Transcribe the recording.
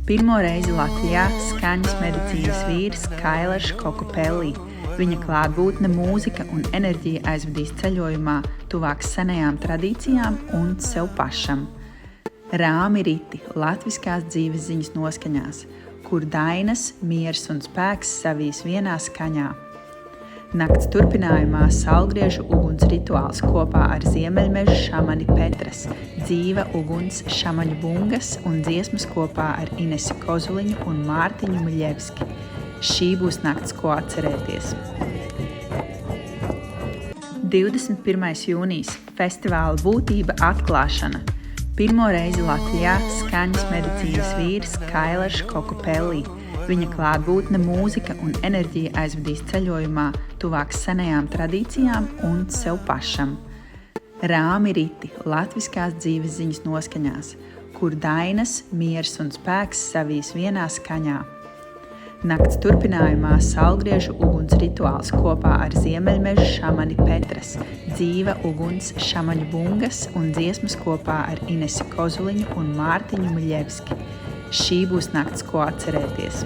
Pirmo reizi Latvijā skaņas medicīnas vīrs Kailers Kokopelli. Viņa klātbūtne, mūzika un enerģija aizvedīs ceļojumā tuvāk senajām tradīcijām un sev pašam. Rāmi riti latviskās dzīves ziņas noskaņās, kur dainas, miers un spēks savīs vienā skaņā. Nakts turpinājumā saulgriežu uguns rituāls kopā ar ziemeļmeža šamani Petras, dzīva uguns šamaņu bungas un dziesmas kopā ar Inesi Kozuliņu un Mārtiņu Miļevski. Šī būs nakts, ko atcerēties. 21. jūnijas – festivāla būtība atklāšana. Pirmo reizi Latvijā skaņas medicīnas vīrs Kailers Kokopelli. Viņa klātbūtne, mūzika un enerģija aizvedīs ceļojumā tuvāk senajām tradīcijām un sev pašam. Rāmi riti latviskās dzīves ziņas noskaņās, kur dainas, miers un spēks savīs vienā skaņā. Nakts turpinājumā saulgriežu uguns rituāls kopā ar ziemeļmeža šamani Petras, dzīva uguns šamaņu bungas un dziesmas kopā ar Inesi Kozuliņu un Mārtiņu Miļevski. Šī būs nakts, ko atcerēties.